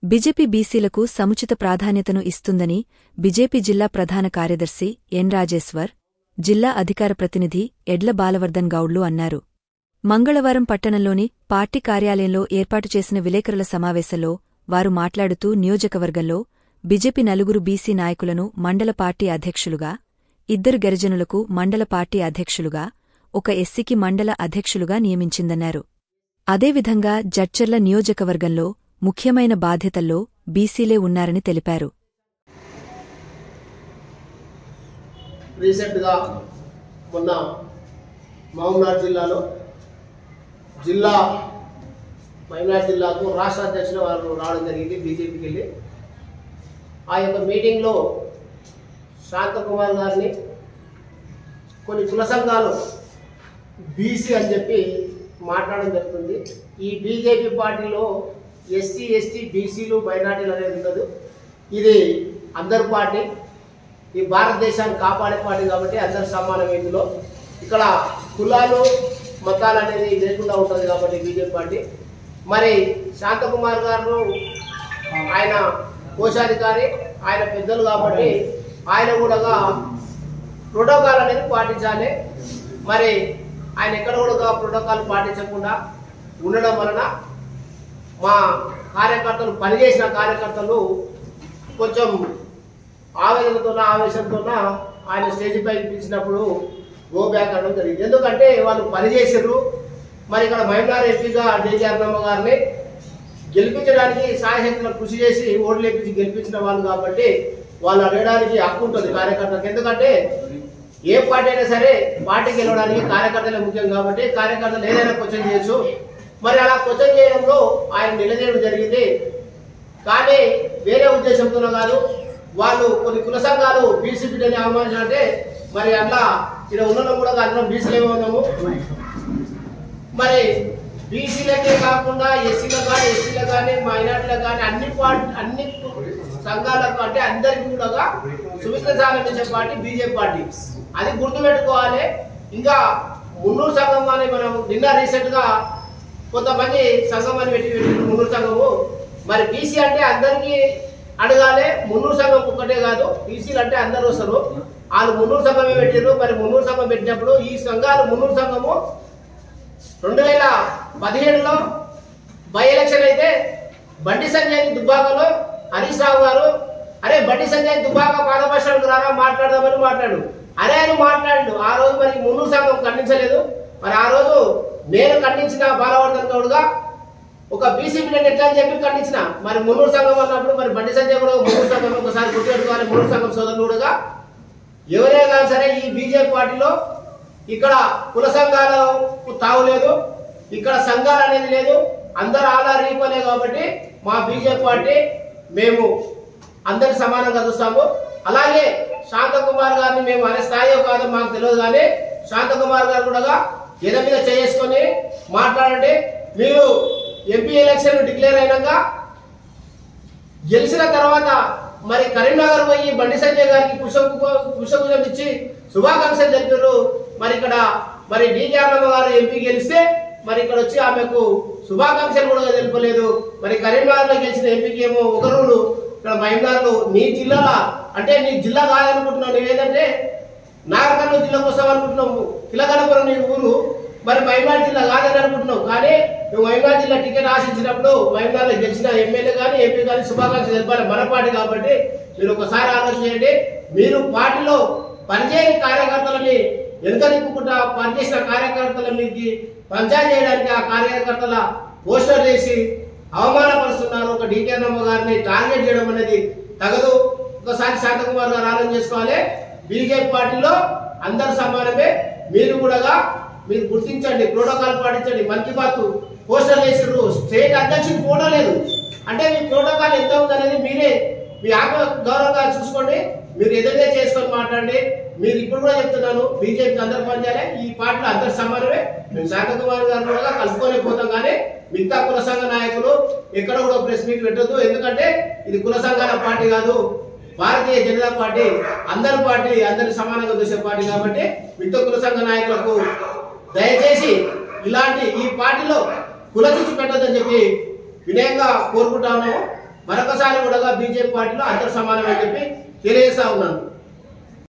BJP బీసీలకు సముచిత ప్రాధాన్యతను ఇస్తుందని బీజేపీ జిల్లా ప్రధాన కార్యదర్శి ఎన్ రాజేశ్వర్, జిల్లా అధికార ప్రతినిధి ఎడ్ల బాలవర్ధన్ గౌడ్లు అన్నారు. మంగళవారం పట్టణంలోని పార్టీ కార్యాలయంలో ఏర్పాటు చేసిన విలేకరుల సమావేశంలో వారు మాట్లాడుతూ నియోజకవర్గంలో బీజేపీ 4 బీసీ నాయకులను మండల పార్టీ అధ్యక్షులుగా, 2 గిరిజనులకు మండల పార్టీ అధ్యక్షులుగా, 1 ఎస్సీకి మండల అధ్యక్షులుగా నియమించిందన్నారు. అదేవిధంగా జడ్చర్ల నియోజకవర్గంలో ముఖ్యమైన బాధ్యతల్లో బీసీలే ఉన్నారని తెలిపారు. రీసెంట్గా మొన్న మహబూబ్నగర్ జిల్లాకు రాష్ట్ర అధ్యక్షులు వారు రావడం జరిగింది. బీజేపీకి వెళ్ళి ఆ యొక్క మీటింగ్లో శాంతకుమార్ గారిని కొన్ని కుల సంఘాలు బీసీ అని చెప్పి మాట్లాడడం జరుగుతుంది. ఈ బీజేపీ పార్టీలో ఎస్సీ, ఎస్టీ, బీసీలు, మైనార్టీలు అనేది ఉండదు. ఇది అందరి పార్టీ, ఈ భారతదేశాన్ని కాపాడే పార్టీ కాబట్టి అందరు సమానం. ఇందులో ఇక్కడ కులాలు మతాలు అనేది లేకుండా ఉంటుంది కాబట్టి బీజేపీ పార్టీ. మరి శాంతకుమార్ గారు ఆయన కోశాధికారి, ఆయన పెద్దలు కాబట్టి ఆయన కూడా ప్రోటోకాల్ అనేది పాటించాలి. మరి ఆయన ఎక్కడ కూడా ప్రోటోకాల్ పాటించకుండా ఉండడం వలన మా కార్యకర్తలు, పనిచేసిన కార్యకర్తలు కొంచెం ఆవేశంతో ఆయన స్టేజ్ పైకి పిలిచినప్పుడు గో బ్యాక్ అనడం జరిగింది. ఎందుకంటే వాళ్ళు పనిచేసారు. మరి ఇక్కడ మహబూబ్నగర్ ఎంపీగా డీకే అరుణమ్మ గారిని గెలిపించడానికి సాయశక్తులను కృషి చేసి ఓట్లు వేపించి గెలిపించిన వాళ్ళు కాబట్టి వాళ్ళు అడగడానికి హక్కు ఉంటుంది కార్యకర్తలకు. ఎందుకంటే ఏ పార్టీ అయినా సరే పార్టీ గెలవడానికి కార్యకర్తలే ముఖ్యం కాబట్టి కార్యకర్తలు ఏదైనా క్వశ్చన్ చేయొచ్చు. మరి అలా క్వశ్చన్ చేయడంలో ఆయన నిలదీయడం జరిగింది. కానీ వేరే ఉద్దేశంతో కాదు. వాళ్ళు కొన్ని కుల సంఘాలు బీసీ బిడ్డని అవమానించాలంటే మరి అట్లా ఇక్కడ ఉండడం కూడా అందరం బీసీలు ఉన్నాము. మరి బీసీలకే కాకుండా ఎస్సీలకు కానీ, ఎస్టీలకు కానీ, మైనార్టీలకు కానీ అన్ని సంఘాలకు అంటే అందరికీ కూడా సువిధ సాధించే పార్టీ బీజేపీ పార్టీ. అది గుర్తుపెట్టుకోవాలి. ఇంకా మున్నూరు సంఘం అని మనం నిన్న రీసెంట్ గా కొంతమంది సంఘం అని పెట్టి మున్నూరు సంఘము. మరి బీసీ అంటే అందరికీ అడగాలి. మున్నూరు సంఘం ఒక్కటే కాదు, బీసీలు అంటే అందరూ వస్తారు. వాళ్ళు మున్నూరు సంఘమే పెట్టారు. మరి మున్నూరు సంఘం పెట్టినప్పుడు ఈ సంఘాలు మున్నూరు సంఘము 2017లో బై ఎలక్షన్ అయితే బండి సంజయ్ దుబ్బాకలో హరీష్ రావు గారు అరే బండి సంజయ్ దుబ్బాక పాదపక్షానికి రారా మాట్లాడదామని మాట్లాడు. అరే అని మాట్లాడు. ఆ రోజు మరి మున్నూరు సంఘం ఖండించలేదు. మరి ఆ రోజు నేను ఖండించిన బాలవర్ధన్ గౌడ్గా ఒక బీసీ బిడ్డని ఎట్లా అని చెప్పి ఖండించిన. మరి మున్నూరు సంఘం అన్నప్పుడు మరి బండి సంజయ్ కూడా మున్నూరు సంఘం ఒకసారి గుర్తుపెట్టుకోవాలి. మున్నూరు సంఘం సోదరుడుగా ఎవరే కానీ సరే ఈ బీజేపీ పార్టీలో ఇక్కడ కుల సంఘాలకు తావులేదు, ఇక్కడ సంఘాలు అనేది లేదు, అందరు ఆలా రీపలే. కాబట్టి మా బీజేపీ పార్టీ మేము అందరికి సమానంగా చూస్తాము. అలాగే శాంతకుమార్ గారిని మేము అనే స్థాయిలో కాదో మాకు తెలియదు, కానీ శాంతకుమార్ గారు కూడా ఎద మీద చేసుకొని మాట్లాడండి. మీరు ఎంపీ ఎలక్షన్ డిక్లేర్ అయినాక గెలిచిన తర్వాత మరి కరీంనగర్ పోయి బండి సంజయ్ గారికి పుష్పగుచ్చం ఇచ్చి శుభాకాంక్షలు తెలిపారు. మరి ఇక్కడ మరి డీకే అరుణమ్మ గారు ఎంపీ గెలిస్తే మరి ఇక్కడ వచ్చి ఆమెకు శుభాకాంక్షలు కూడా తెలుపలేదు. మరి కరీంనగర్ లో గెలిచిన ఎంపీకి ఏమో ఒక రూలు, ఇక్కడ మహబూబ్నగర్లో నీ జిల్లాలో అంటే నీ జిల్లా కాదనుకుంటున్నావు. నువ్వేంటంటే నాగర్కర్నూలు జిల్లాకు వస్తావు అనుకుంటున్నావు. కిలగనపురం నీ ఊరు, మరి మహబూబ్నగర్ జిల్లా కాదని అనుకుంటున్నావు. కానీ నువ్వు మహబూబ్నగర్ జిల్లా టికెట్ ఆశించినప్పుడు మహబూబ్నగర్లో గెలిచిన ఎమ్మెల్యే కానీ ఎంపీ కానీ శుభాకాంక్షలు తెలిపాలి మన పార్టీ కాబట్టి మీరు ఒకసారి ఆలోచన చేయండి. మీరు పార్టీలో పనిచేయని కార్యకర్తలని వెనుక నింపుకుంటా పనిచేసిన కార్యకర్తల మీకు పంచాయతీ చేయడానికి ఆ కార్యకర్తల పోస్టర్ వేసి అవమానపరుస్తున్నారు. ఒక డీకే అరుణమ్మ గారిని టార్గెట్ చేయడం అనేది తగదు. ఒకసారి శాంతకుమార్ గారు ఆలోచన చేసుకోవాలి. బీజేపీ పార్టీలో అందరు సమానమే. మీరు కూడా మీరు గుర్తించండి, ప్రోటోకాల్ పాటించండి. మన్ కీ బాత్ పోస్టర్లు వేసారు, స్టేట్ అధ్యక్షుడు ఫోటో లేదు అంటే మీ ప్రోటోకాల్ ఎంత ఉందనేది మీరే మీ ఆత్మ గౌరవంగా చూసుకోండి. మీరు ఎదురుగా చేసుకొని మాట్లాడండి. మీరు ఇప్పుడు కూడా చెప్తున్నాను, బీజేపీకి అందరు పనిచేయాలి. ఈ పార్టీలో అందరు సమానమే. మేము శాంతకుమార్ గారు కూడా కలుపుకోలేకపోతాం. కానీ మిగతా కుల సంఘ నాయకులు ఎక్కడ కూడా ప్రెస్ మీట్ పెట్టొద్దు. ఎందుకంటే ఇది కుల సంఘాల పార్టీ కాదు, భారతీయ జనతా పార్టీ అందరి పార్టీ, అందరి సమానంగా చూసే పార్టీ కాబట్టి మిగతా కుల సంఘ నాయకులకు దయచేసి ఇలాంటి ఈ పార్టీలో కుల చిచ్చు పెట్టొద్దని చెప్పి వినయంగా కోరుకుంటా ఉన్నాము. మరొకసారి కూడా బీజేపీ పార్టీలో అంతర్ సమానమని చెప్పి తెలియజేస్తా ఉన్నాను.